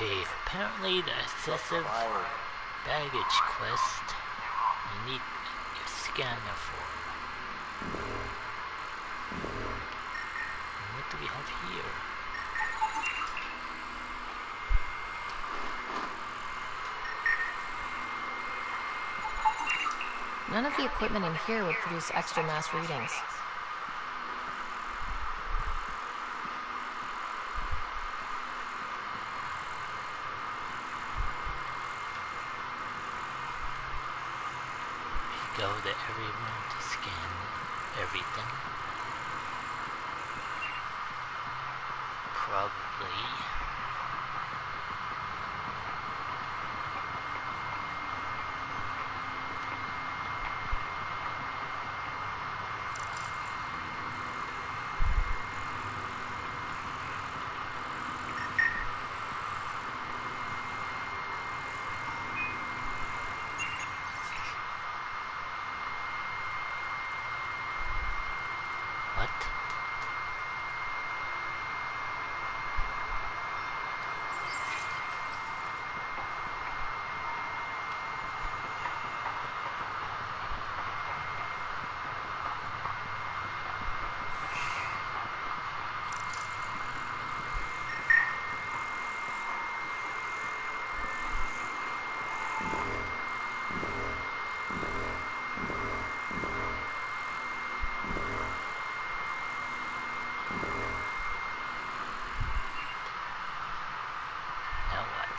Okay, apparently the excessive baggage quest you need your scanner for. And what do we have here? None of the equipment in here would produce extra mass readings. Go to everyone to scan everything. Probably. What? Now what?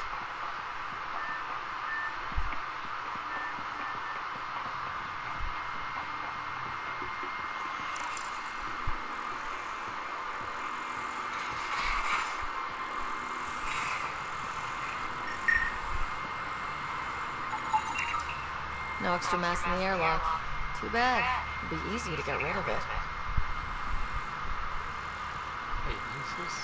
No extra mass in the airlock. Too bad. It'd be easy to get rid of it. Wait, what is this?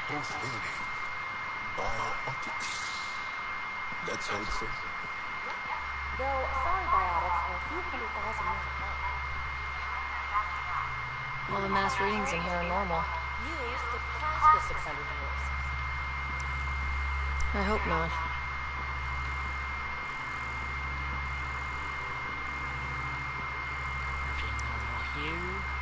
Both live. Biotics. That's how it's said. Though sorry biotics are a few 100,000 years ahead. All the mass readings in here are normal. Used to past the 600 years. I hope not. Nothing normal here.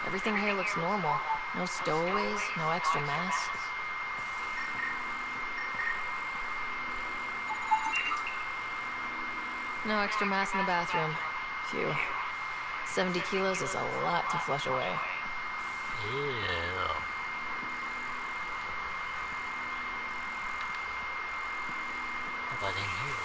Everything here looks normal. No stowaways, no extra mass. No extra mass in the bathroom. Phew. 70 kilos is a lot to flush away. Ew. How about in here?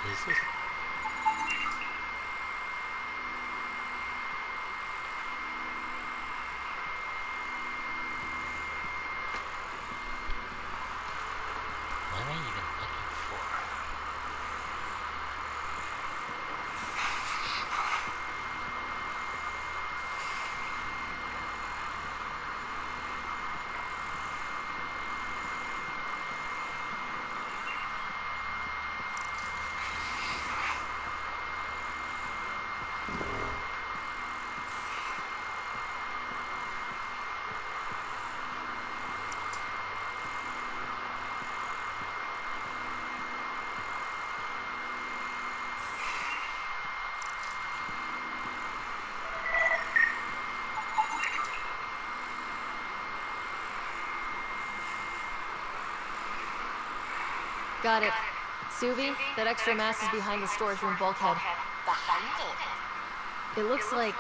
Is it? What am I even looking for? Got it. Suvi, that extra mass is behind the storage room bulkhead. Behind it? It looks like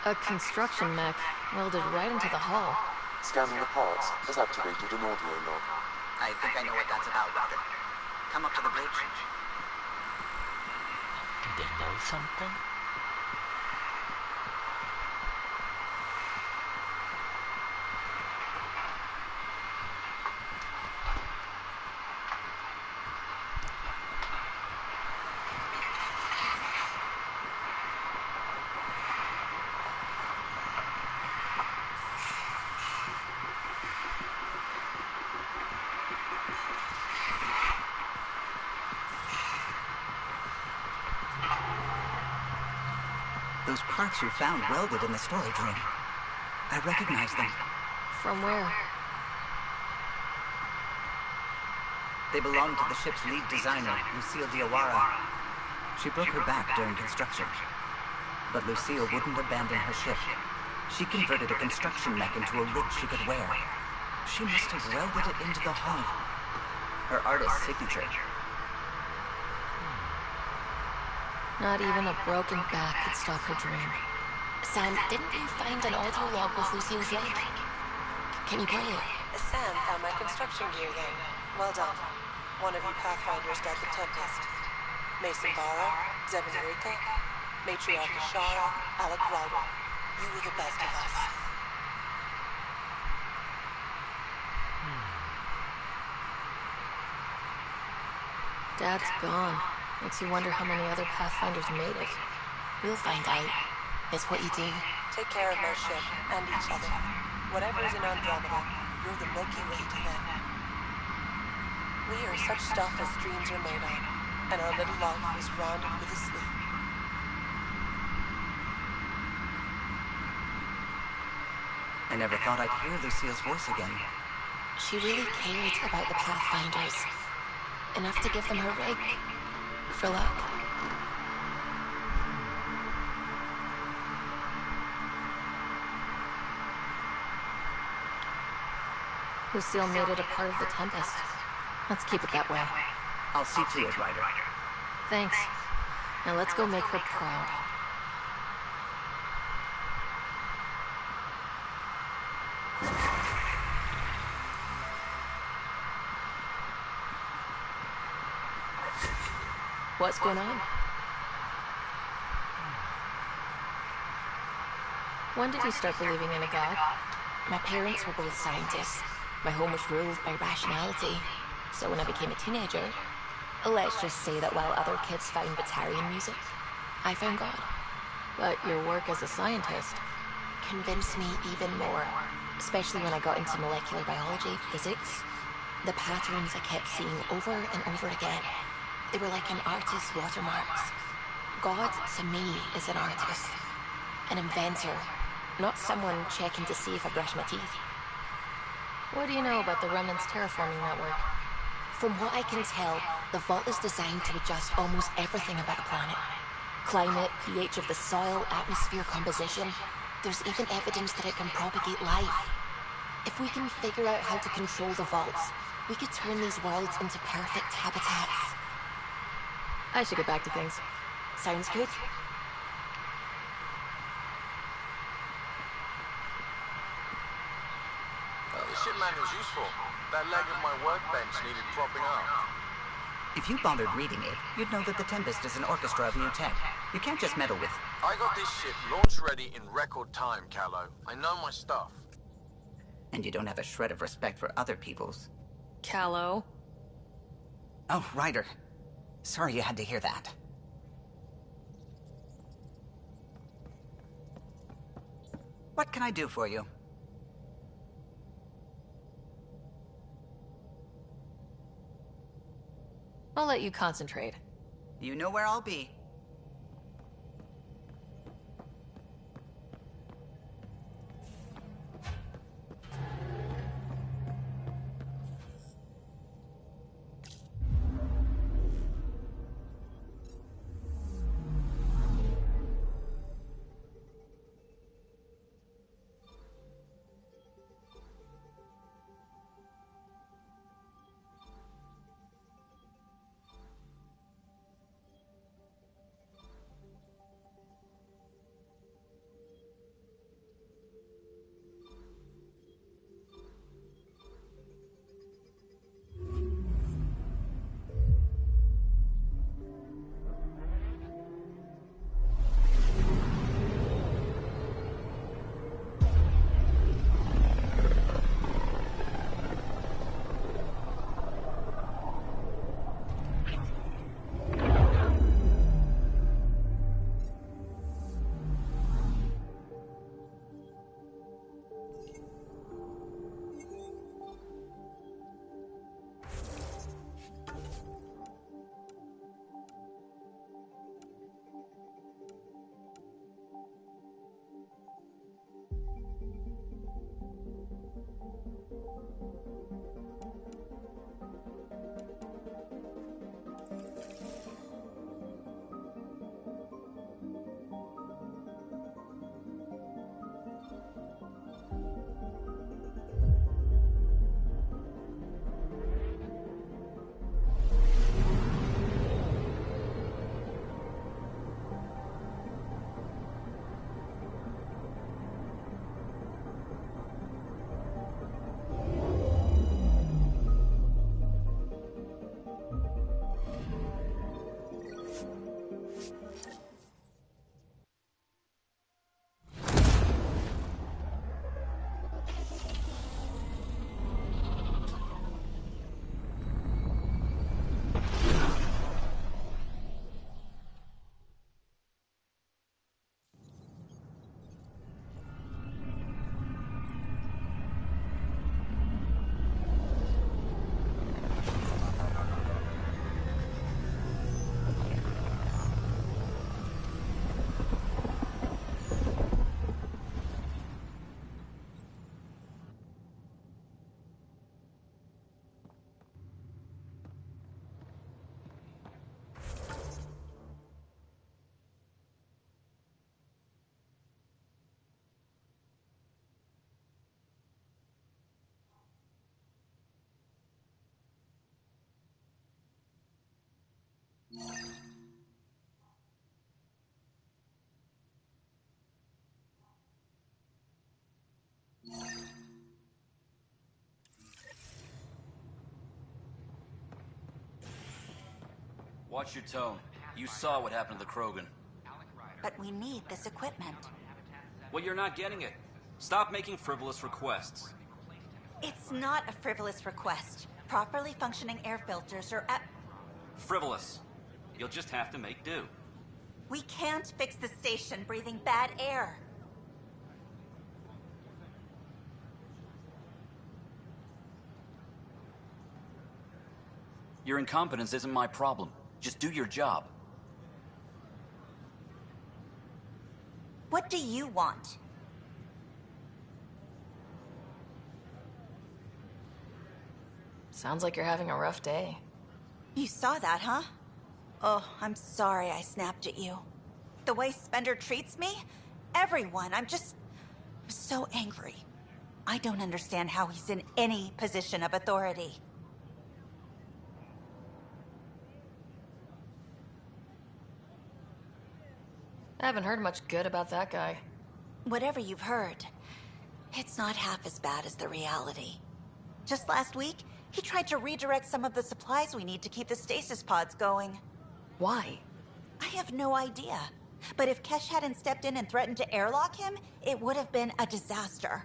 a construction mech welded right into the hull. Scanning the parts has activated an audio log. I think I know what that's about, Doctor. Come up to the bridge. Do they know something? Those parts you found welded in the storage room. I recognize them. From where? They belong to the ship's lead designer, Lucille Diawara. She broke her back during construction. But Lucille wouldn't abandon her ship. She converted a construction mech into a rig she could wear. She must have welded it into the hull. Her artist's signature. Not even a broken back could stop her dream. Sam, didn't you find an audio log with Lucille's rig? Can you play it? Sam found my construction gear then. Well done. One of you Pathfinders got the Tempest. Mason Barra, Zevin Rika, Matriarch Ashara, Alec Ryder. You were the best of us. Dad's gone. Makes you wonder how many other Pathfinders made it. We'll find out. It's what you do. Take care of my ship and each other. Whatever is in Andromeda, you're the Milky Way to them. We are such stuff as dreams are made on, and our little life is rounded with a sleep. I never thought I'd hear Lucille's voice again. She really cared about the Pathfinders. Enough to give them her rig. For luck. Lucille made it a part of the Tempest. Let's keep it that way. I'll see to it, Ryder. Thanks. Now let's go make her proud. What's going on? When did you start believing in a god? My parents were both scientists. My home was ruled by rationality. So when I became a teenager, let's just say that while other kids found Batarian music, I found God. But your work as a scientist Convinced me even more, especially when I got into molecular biology, physics. The patterns I kept seeing over and over again. They were like an artist's watermarks. God, to me, is an artist. An inventor. Not someone checking to see if I brush my teeth. What do you know about the Remnant's terraforming network? From what I can tell, the vault is designed to adjust almost everything about a planet. Climate, pH of the soil, atmosphere composition. There's even evidence that it can propagate life. If we can figure out how to control the vaults, we could turn these worlds into perfect habitats. I should get back to things. Sounds good? The ship manual's useful. That leg of my workbench needed propping up. If you bothered reading it, you'd know that the Tempest is an orchestra of new tech. You can't just meddle with... I got this ship launch ready in record time, Callow. I know my stuff. And you don't have a shred of respect for other people's. Callow. Oh, Ryder. Sorry you had to hear that. What can I do for you? I'll let you concentrate. You know where I'll be. Watch your tone. You saw what happened to the Krogan. But we need this equipment. Well, you're not getting it. Stop making frivolous requests. It's not a frivolous request. Properly functioning air filters are at... Frivolous. You'll just have to make do. We can't fix the station breathing bad air. Your incompetence isn't my problem. Just do your job. What do you want? Sounds like you're having a rough day. You saw that, huh? Oh, I'm sorry I snapped at you. The way Spender treats me? Everyone, I'm so angry. I don't understand how he's in any position of authority. I haven't heard much good about that guy. Whatever you've heard, it's not half as bad as the reality. Just last week, He tried to redirect some of the supplies we need to keep the stasis pods going. Why? I have no idea. But if Kesh hadn't stepped in and threatened to airlock him, it would have been a disaster.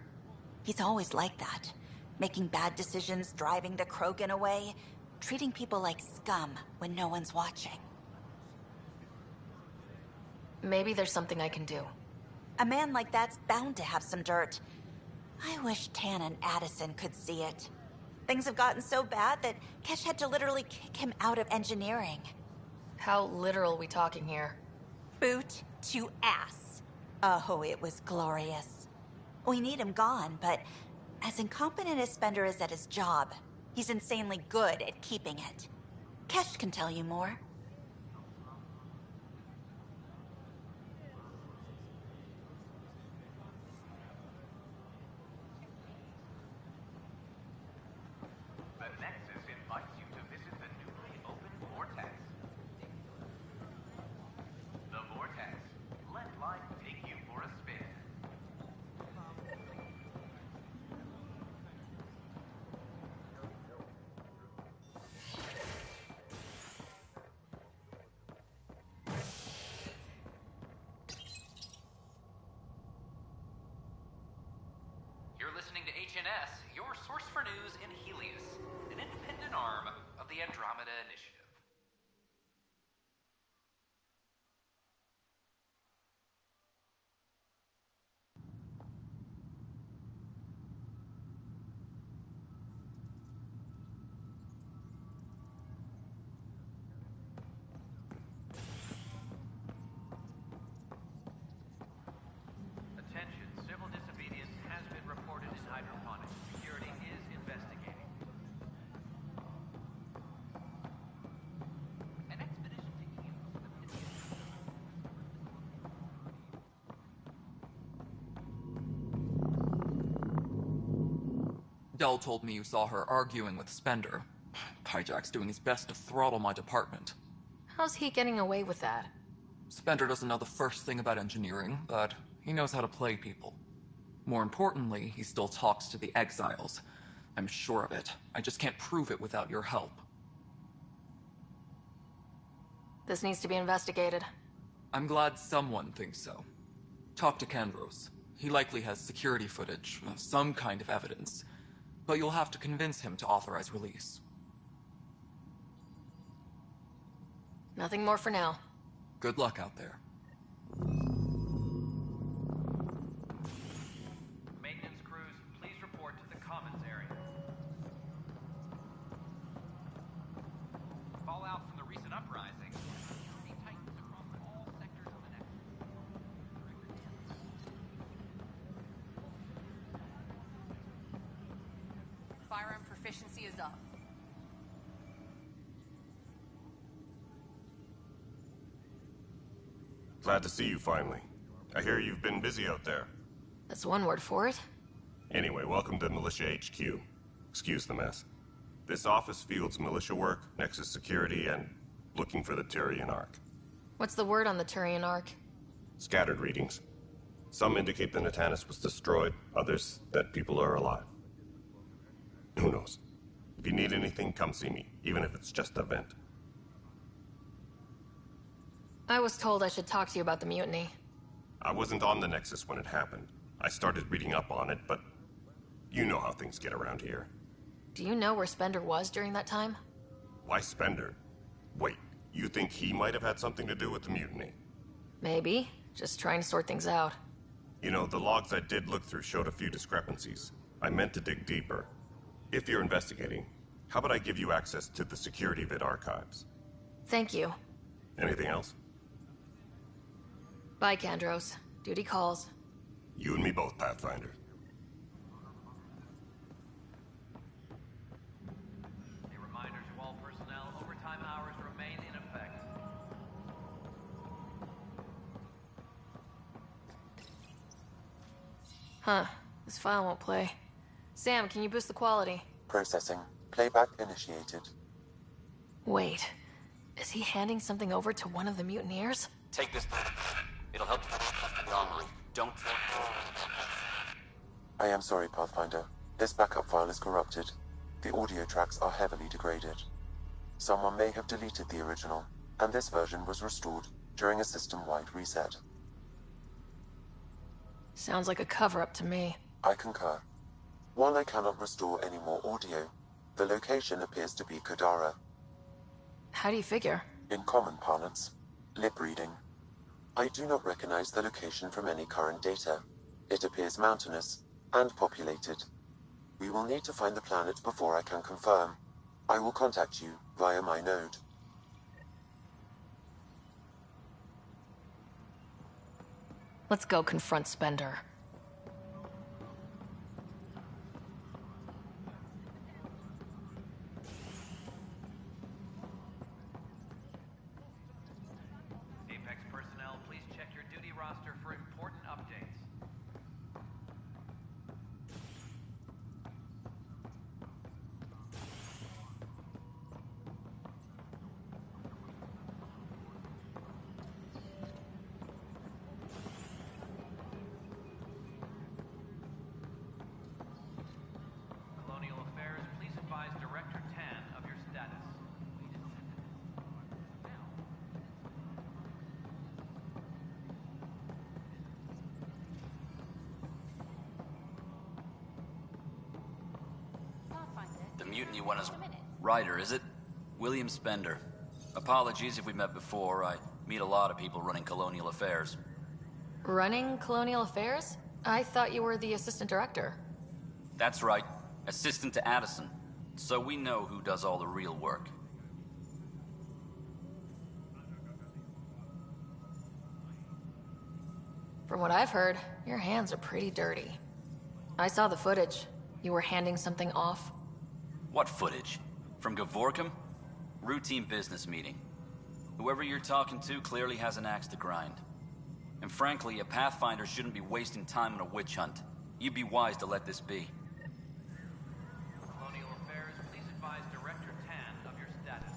He's always like that. Making bad decisions, driving the Krogan away, treating people like scum when no one's watching. Maybe there's something I can do. A man like that's bound to have some dirt. I wish Tan and Addison could see it. Things have gotten so bad that Kesh had to literally kick him out of engineering. How literal we talking here? Boot to ass. Oh, it was glorious. We need him gone, but as incompetent as Spender is at his job, he's insanely good at keeping it. Kesh can tell you more. You're listening to HNS, your source for news in Helios, an independent arm of the Andromeda Initiative. Attention, civil disobedience has been reported in hydroponics. Security is investigating. An expedition to Helios. Dell told me you saw her arguing with Spender. Pyjack's doing his best to throttle my department. How's he getting away with that? Spender doesn't know the first thing about engineering, but he knows how to play people. More importantly, he still talks to the exiles. I'm sure of it. I just can't prove it without your help. This needs to be investigated. I'm glad someone thinks so. Talk to Kandros. He likely has security footage, some kind of evidence. But you'll have to convince him to authorize release. Nothing more for now. Good luck out there. Maintenance crews, please report to the commons area. Fallout from the recent uprising. Security tightens across all sectors of the network. Firearm proficiency is up. Glad to see you finally. I hear you've been busy out there. That's one word for it. Anyway, welcome to Militia HQ. Excuse the mess. This office fields militia work, Nexus security, and looking for the Turian Ark. What's the word on the Turian Ark? Scattered readings. Some indicate the Natanus was destroyed, others that people are alive. Who knows? If you need anything, come see me, even if it's just a vent. I was told I should talk to you about the mutiny. I wasn't on the Nexus when it happened. I started reading up on it, but you know how things get around here. Do you know where Spender was during that time? Why Spender? Wait, you think he might have had something to do with the mutiny? Maybe. Just trying to sort things out. You know, the logs I did look through showed a few discrepancies. I meant to dig deeper. If you're investigating, how about I give you access to the security vid archives? Thank you. Anything else? Bye, Kandros. Duty calls. You and me both, Pathfinder. A reminder to all personnel, overtime hours remain in effect. Huh. This file won't play. Sam, can you boost the quality? Processing. Playback initiated. Wait. Is he handing something over to one of the mutineers? Take this. It'll help you armory. Don't. I am sorry, Pathfinder. This backup file is corrupted. The audio tracks are heavily degraded. Someone may have deleted the original, and this version was restored during a system-wide reset. Sounds like a cover-up to me. I concur. While I cannot restore any more audio, the location appears to be Kadara. How do you figure? In common parlance, lip reading. I do not recognize the location from any current data. It appears mountainous and populated. We will need to find the planet before I can confirm. I will contact you via my node. Let's go confront Spender. Apex personnel, please check your duty roster for important updates. Colonial Affairs, please advise Director Tan of your status. The mutiny one is Ryder, is it? William Spender. Apologies if we met before. I meet a lot of people running Colonial Affairs. Running Colonial Affairs? I thought you were the assistant director. That's right. Assistant to Addison. So we know who does all the real work. From what I've heard, your hands are pretty dirty. I saw the footage. You were handing something off. What footage? From Gavorkum? Routine business meeting. Whoever you're talking to clearly has an axe to grind. And frankly, a Pathfinder shouldn't be wasting time on a witch hunt. You'd be wise to let this be. Colonial Affairs, please advise Director Tan of your status.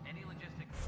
Any logistics?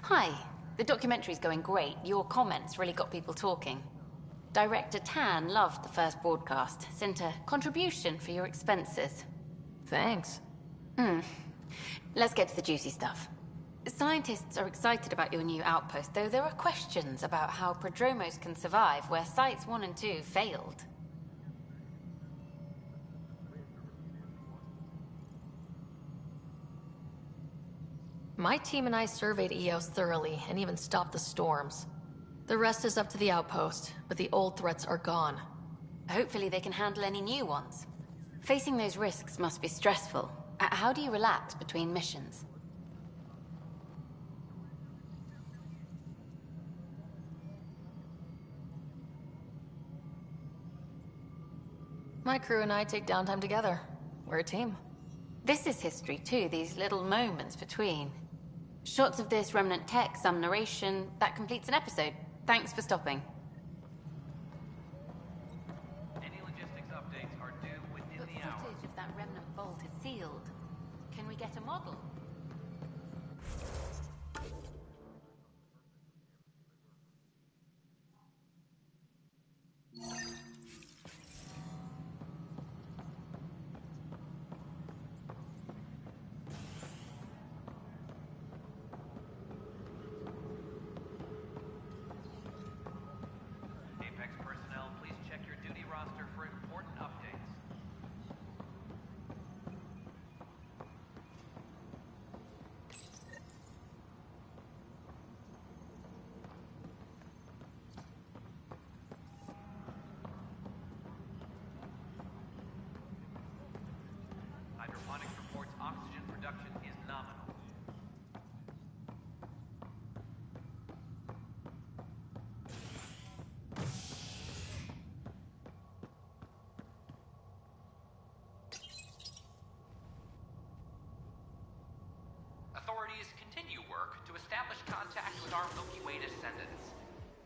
Hi. The documentary's going great. Your comments really got people talking. Director Tan loved the first broadcast. Sent a contribution for your expenses. Thanks. Let's get to the juicy stuff. Scientists are excited about your new outpost, though there are questions about how prodromos can survive where Sites 1 and 2 failed. My team and I surveyed EOS thoroughly and even stopped the storms. The rest is up to the outpost, but the old threats are gone. Hopefully they can handle any new ones. Facing those risks must be stressful. How do you relax between missions? My crew and I take downtime together. We're a team. This is history too, these little moments between. Shots of this remnant tech, some narration, that completes an episode. Thanks for stopping. Any logistics updates are due within But the hour. footage of that remnant vault is sealed. Can we get a model? Apex personnel, please check your duty roster for important updates. established contact with our Milky Way descendants.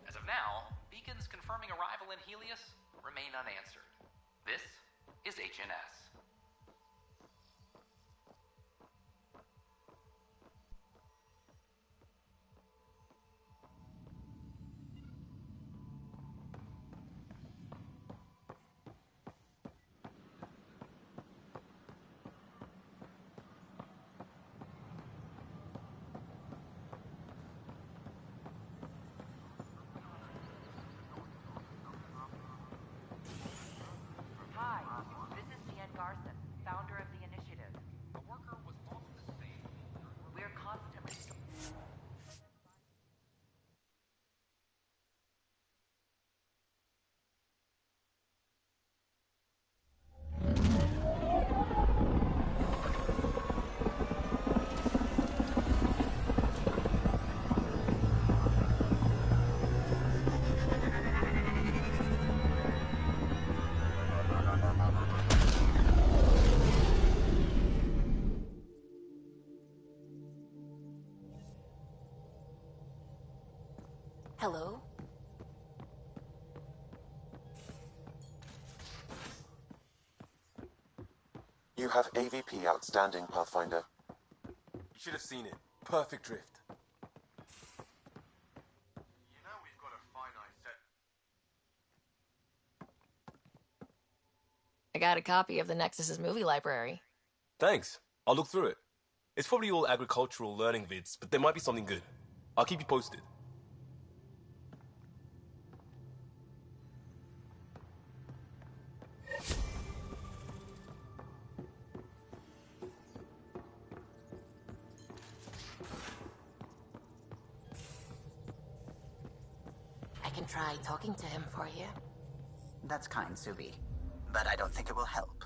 As of now, beacons confirming arrival in Helios remain unanswered. This is HNS. Hello? You have AVP outstanding, Pathfinder. You should have seen it. Perfect drift. You know we've got a finite set. I got a copy of the Nexus's movie library. Thanks. I'll look through it. It's probably all agricultural learning vids, but there might be something good. I'll keep you posted. I can try talking to him for you. That's kind, Subi. But I don't think it will help.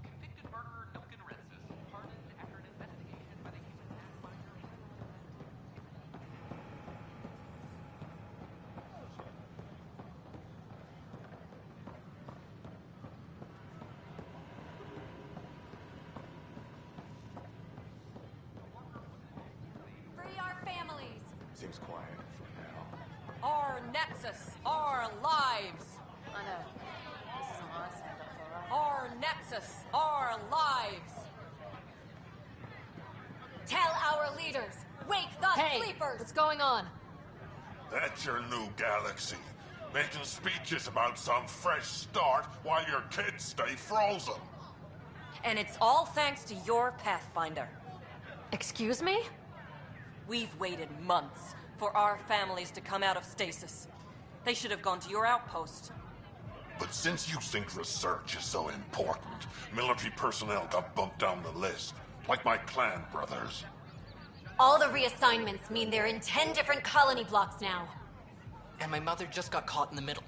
Convicted murderer Nilken Rensis, pardoned after an investigation by the human pathfinder. Free our families! Seems quiet for now. Our Nexus! Our lives! I know. This isn't what I signed up for, right? Our Nexus! Our lives! Tell our leaders! Wake the sleepers! What's going on? That's your new galaxy. Making speeches about some fresh start while your kids stay frozen. And it's all thanks to your Pathfinder. Excuse me? We've waited months for our families to come out of stasis. They should have gone to your outpost. But since you think research is so important, military personnel got bumped down the list. Like my clan brothers. All the reassignments mean they're in 10 different colony blocks now. And my mother just got caught in the middle.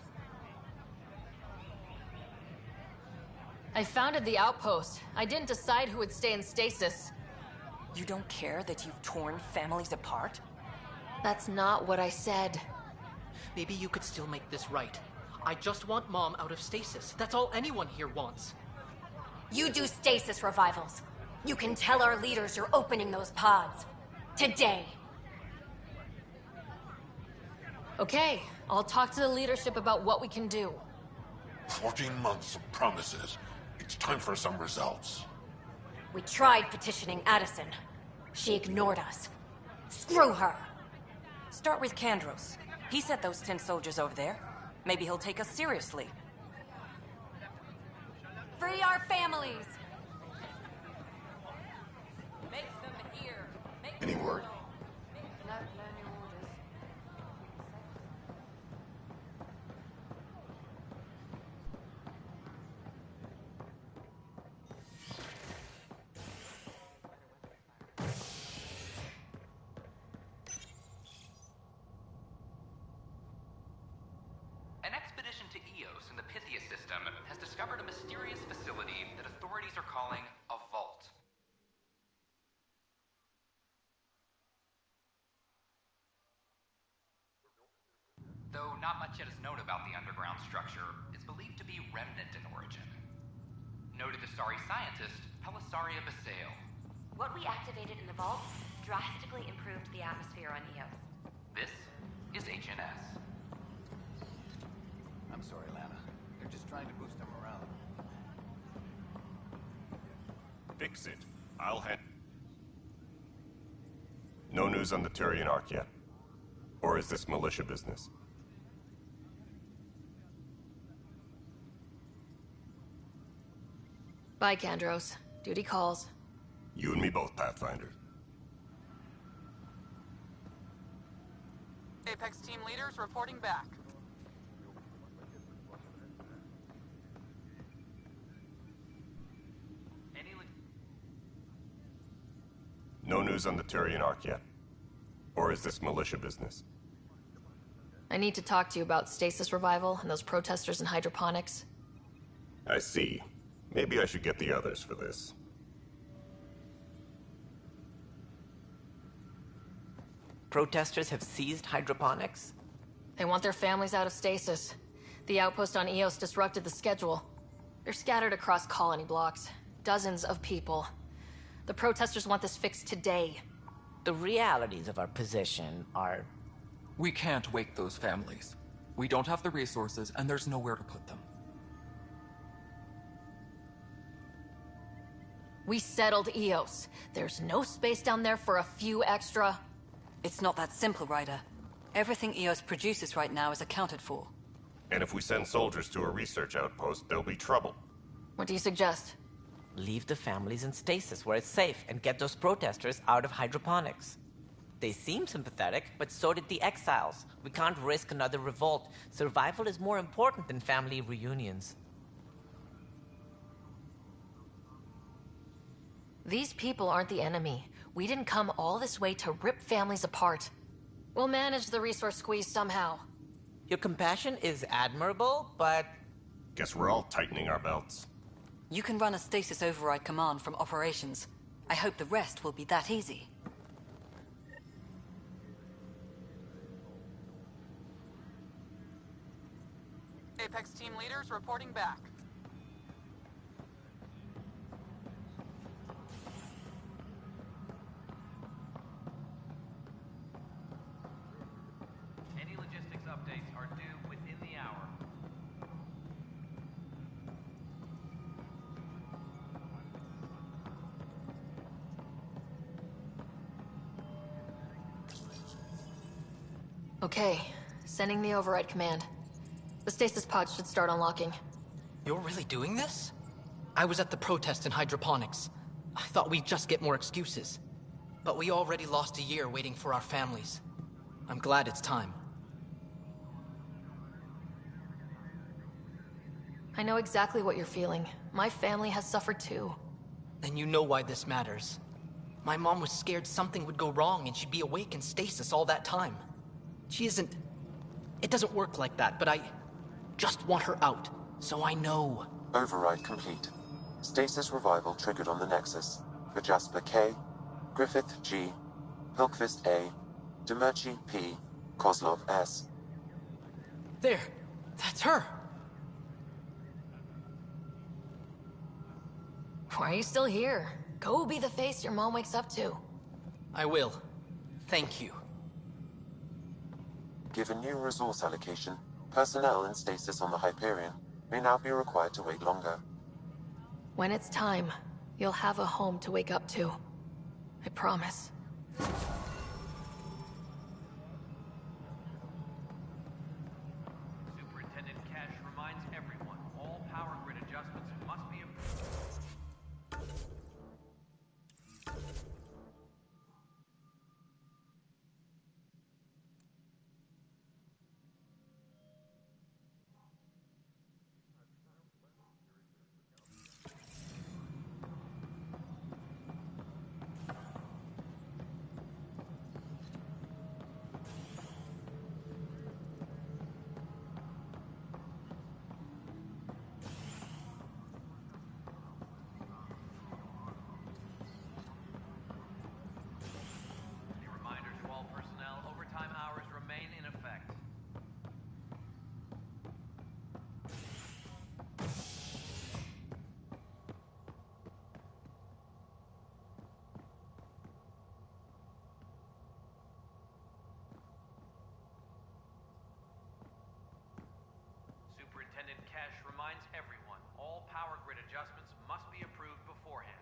I founded the outpost. I didn't decide who would stay in stasis. You don't care that you've torn families apart? That's not what I said. Maybe you could still make this right. I just want Mom out of stasis. That's all anyone here wants. You do stasis revivals. You can tell our leaders you're opening those pods. Today. Okay, I'll talk to the leadership about what we can do. 14 months of promises. It's time for some results. We tried petitioning Addison. She ignored us. Screw her! Start with Kandros. He sent those 10 soldiers over there. Maybe he'll take us seriously. Free our families! Make them hear. Any word? No new orders. An expedition to Eos in the Pythia system has discovered a mysterious facility that authorities are calling a vault. Though not much yet is known about the underground structure, it's believed to be remnant in origin. Noted Asari scientist Pelisaria Basale. What we activated in the vault drastically improved the atmosphere on Eos. This is HNS. I'm sorry, Lana. They're just trying to boost our morale. Fix it. I'll hand. No news on the Turian Ark yet? Or is this militia business? Bye, Kandros. Duty calls. You and me both, Pathfinder. Apex team leaders reporting back. No news on the Turian Ark yet? Or is this militia business? I need to talk to you about stasis revival and those protesters in hydroponics. I see. Maybe I should get the others for this. Protesters have seized hydroponics? They want their families out of stasis. The outpost on Eos disrupted the schedule. They're scattered across colony blocks. Dozens of people. The protesters want this fixed today. The realities of our position are... We can't wake those families. We don't have the resources, and there's nowhere to put them. We settled Eos. There's no space down there for a few extra... It's not that simple, Ryder. Everything Eos produces right now is accounted for. And if we send soldiers to a research outpost, there'll be trouble. What do you suggest? Leave the families in stasis where it's safe and get those protesters out of hydroponics. They seem sympathetic, but so did the exiles. We can't risk another revolt. Survival is more important than family reunions. These people aren't the enemy. We didn't come all this way to rip families apart. We'll manage the resource squeeze somehow. Your compassion is admirable, but... Guess we're all tightening our belts. You can run a stasis override command from operations. I hope the rest will be that easy. Apex team leaders reporting back. Any logistics updates are due within the hour. Okay, sending the override command. The stasis pod should start unlocking. You're really doing this? I was at the protest in hydroponics. I thought we'd just get more excuses. But we already lost a year waiting for our families. I'm glad it's time. I know exactly what you're feeling. My family has suffered too. Then you know why this matters. My mom was scared something would go wrong and she'd be awake in stasis all that time. She isn't... It doesn't work like that, but I just want her out, so I know. Override complete. Stasis revival triggered on the Nexus. For Jasper K, Griffith G, Hilkvist A, Demerchi P, Kozlov S. There! That's her! Why are you still here? Go be the face your mom wakes up to. I will. Thank you. Given new resource allocation, personnel in stasis on the Hyperion may now be required to wait longer. When it's time, You'll have a home to wake up to. I promise. Superintendent Cash reminds everyone, all power grid adjustments must be approved. Superintendent Cash reminds everyone, all power grid adjustments must be approved beforehand.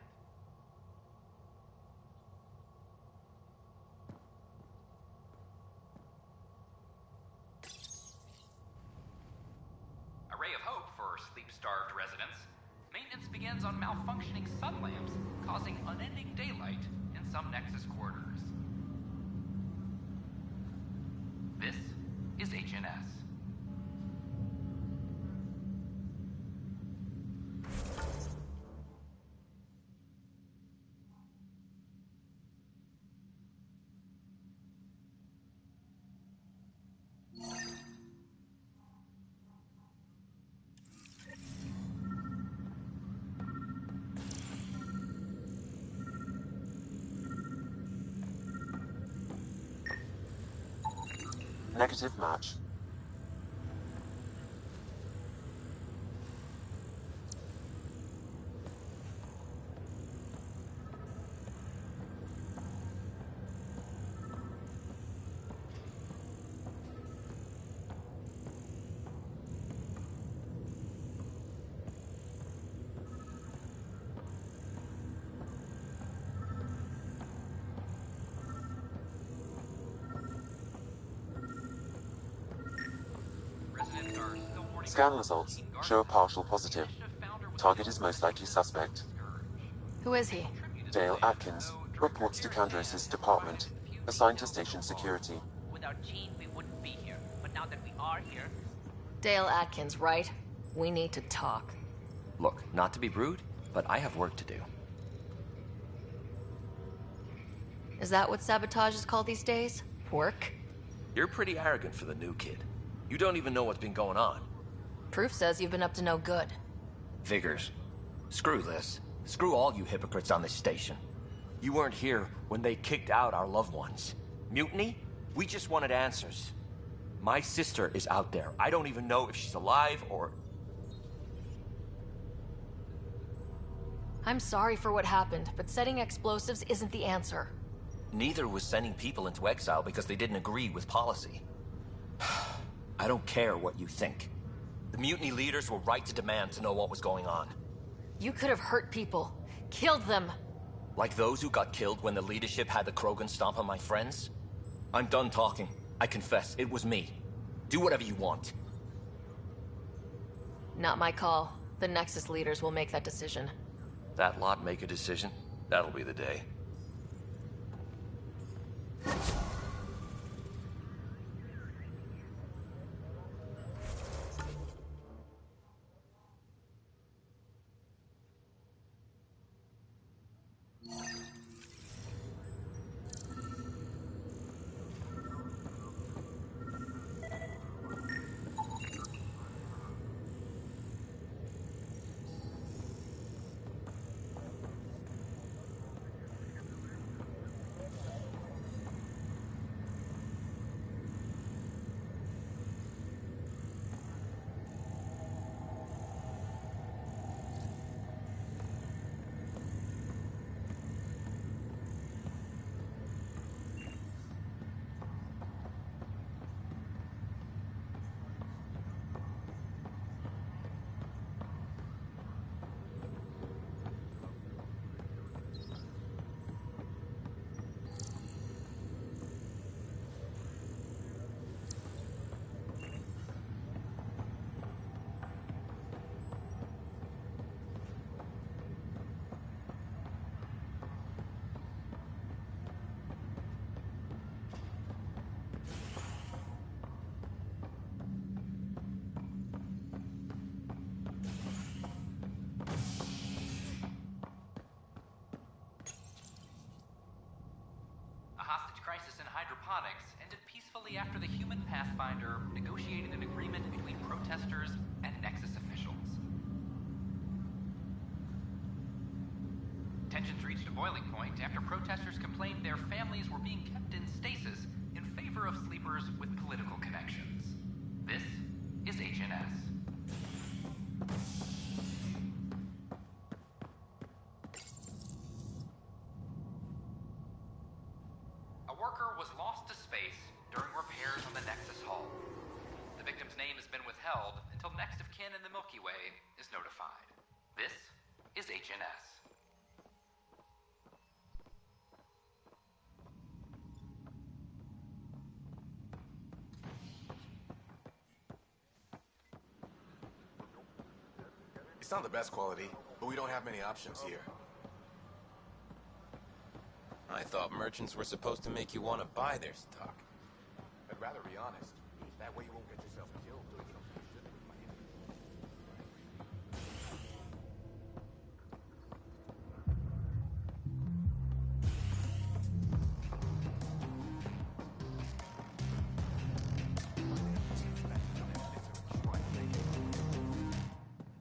A ray of hope for sleep-starved residents. Maintenance begins on malfunctioning sun lamps, causing unending daylight in some Nexus quarters. This is HNS. Negative match. Scan results show a partial positive. Target is most likely suspect. Who is he? Dale Atkins reports to Kandros' department, assigned to station security. Without Jean, we wouldn't be here. But now that we are here... Dale Atkins, right? We need to talk. Look, not to be rude, but I have work to do. Is that what sabotage is called these days? Work? You're pretty arrogant for the new kid. You don't even know what's been going on. Proof says you've been up to no good. Figures. Screw this. Screw all you hypocrites on this station. You weren't here when they kicked out our loved ones. Mutiny? We just wanted answers. My sister is out there. I don't even know if she's alive or... I'm sorry for what happened, but setting explosives isn't the answer. Neither was sending people into exile because they didn't agree with policy. I don't care what you think. The mutiny leaders were right to demand to know what was going on. You could have hurt people. Killed them. Like those who got killed when the leadership had the Krogan stomp on my friends? I'm done talking. I confess, it was me. Do whatever you want. Not my call. The Nexus leaders will make that decision. That lot make a decision? That'll be the day. hydroponics ended peacefully after the human Pathfinder negotiated an agreement between protesters and Nexus officials. Tensions reached a boiling point after protesters complained their families were being kept in stasis in favor of sleepers with political connections. This is HNS. A worker was lost to space during repairs on the Nexus hull. The victim's name has been withheld until next of kin in the Milky Way is notified. This is HNS. It's not the best quality, but we don't have many options here. I thought merchants were supposed to make you want to buy their stock. I'd rather be honest. That way you won't get yourself killed doing something you shouldn't with my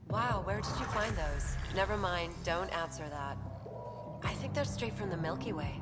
Wow, where did you find those? Never mind, don't answer that. I think they're straight from the Milky Way.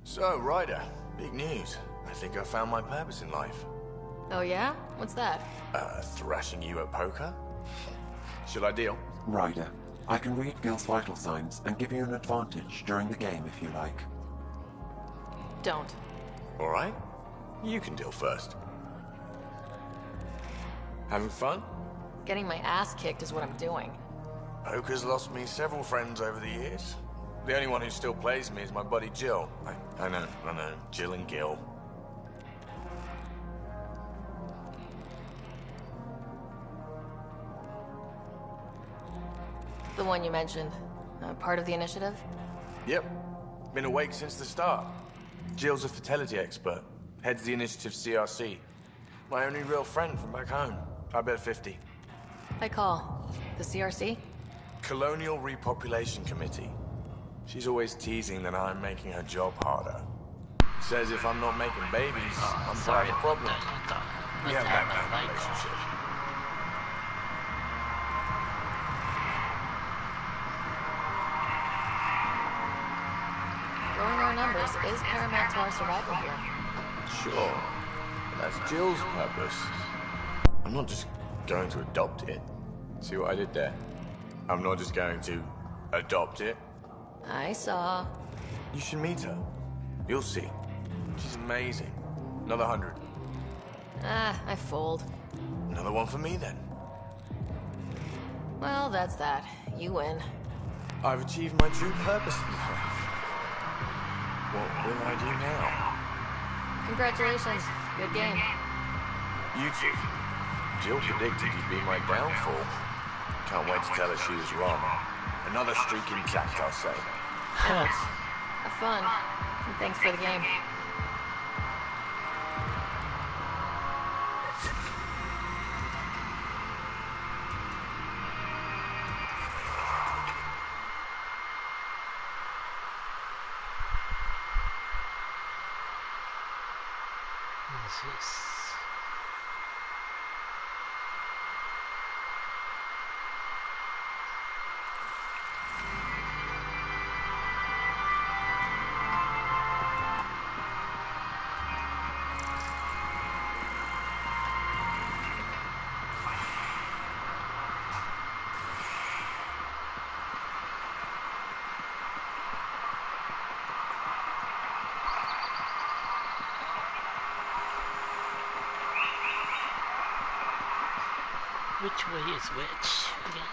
So, Ryder, big news. I think I found my purpose in life. Oh yeah? What's that? Thrashing you at poker? Should I deal? Ryder, I can read Gil's vital signs and give you an advantage during the game if you like. Don't. Alright. You can deal first. Having fun? Getting my ass kicked is what I'm doing. Poker's lost me several friends over the years. The only one who still plays me is my buddy Jill. I know. Jill and Gil. The one you mentioned. Part of the initiative? Yep. Been awake since the start. Jill's a fertility expert. Heads the initiative CRC. My only real friend from back home. I bet 50. I call. The CRC? Colonial Repopulation Committee. She's always teasing that I'm making her job harder. Says if I'm not making babies, I'm part of the problem. We have that kind of relationship. Growing our numbers is paramount to our survival here. Sure. But that's Jill's purpose. I'm not just going to adopt it. See what I did there? I'm not just going to adopt it. I saw. You should meet her. You'll see. She's amazing. Another 100. I fold. Another one for me, then. Well, that's that. You win. I've achieved my true purpose in life. What will I do now? Congratulations. Good game. You two. Jill predicted you'd be my downfall. Can't wait to tell her she was wrong. Another streak intact, I'll say. Have fun. And thanks for the game. Which way is which again?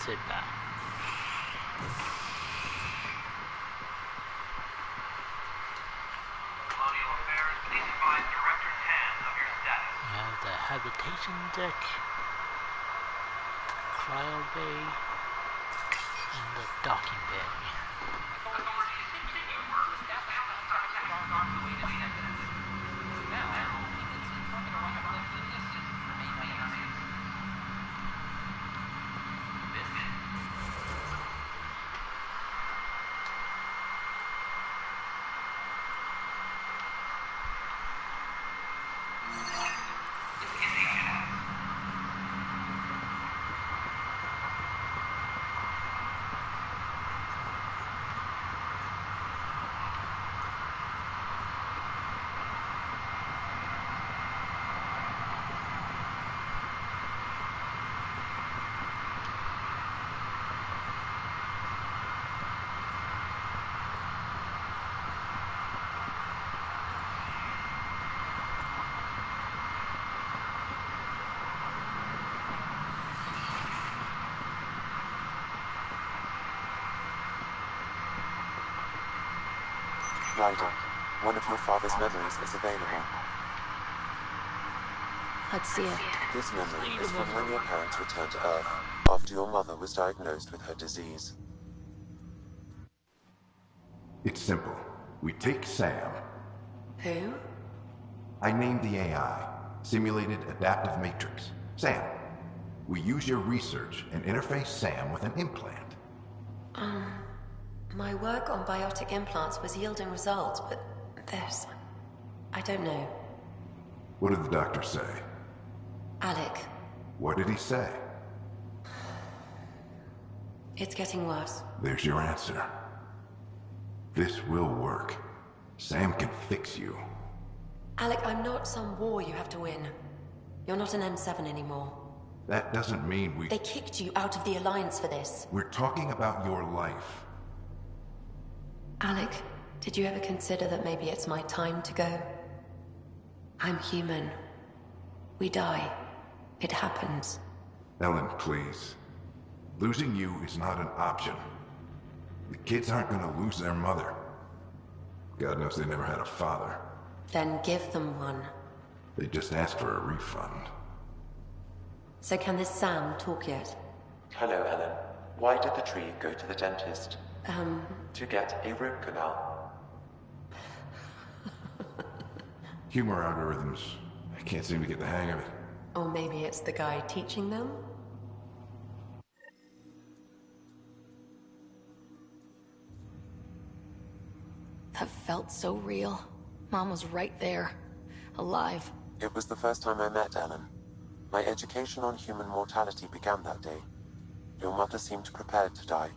sit back. Colonial Affairs, please advise Director Tan of your status. We have the habitation deck, cryo bay, and the docking bay. Ryder, one of your father's memories is available. Let's see it. This memory is from when your parents returned to Earth after your mother was diagnosed with her disease. It's simple. We take Sam. Who? I named the AI, Simulated Adaptive Matrix. Sam. We use your research and interface Sam with an implant. My work on biotic implants was yielding results, but this... I don't know. What did the doctor say? Alec, What did he say? it's getting worse. There's your answer. This will work. Sam can fix you. Alec, I'm not some war you have to win. You're not an M7 anymore. That doesn't mean we... They kicked you out of the Alliance for this. We're talking about your life. Alec, did you ever consider that maybe it's my time to go? I'm human. We die. It happens. Ellen, please. Losing you is not an option. The kids aren't gonna lose their mother. God knows they never had a father. Then give them one. They just asked for a refund. So can this Sam talk yet? Hello, Ellen. Why did the tree go to the dentist? To get a root canal. Humor algorithms. I can't seem to get the hang of it. Or maybe it's the guy teaching them? That felt so real. Mom was right there. Alive. It was the first time I met Ellen. My education on human mortality began that day. Your mother seemed prepared to die.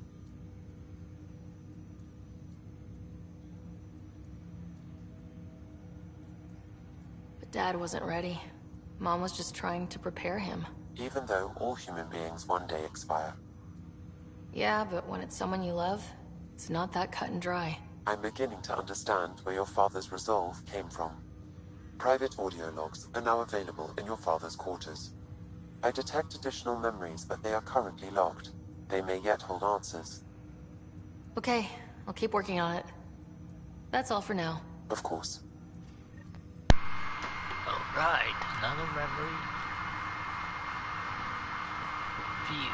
But Dad wasn't ready. Mom was just trying to prepare him. Even though all human beings one day expire. Yeah, but when it's someone you love, it's not that cut and dry. I'm beginning to understand where your father's resolve came from. Private audio logs are now available in your father's quarters. I detect additional memories, but they are currently locked. They may yet hold answers. Okay, I'll keep working on it. That's all for now. Of course. Alright, another memory. View.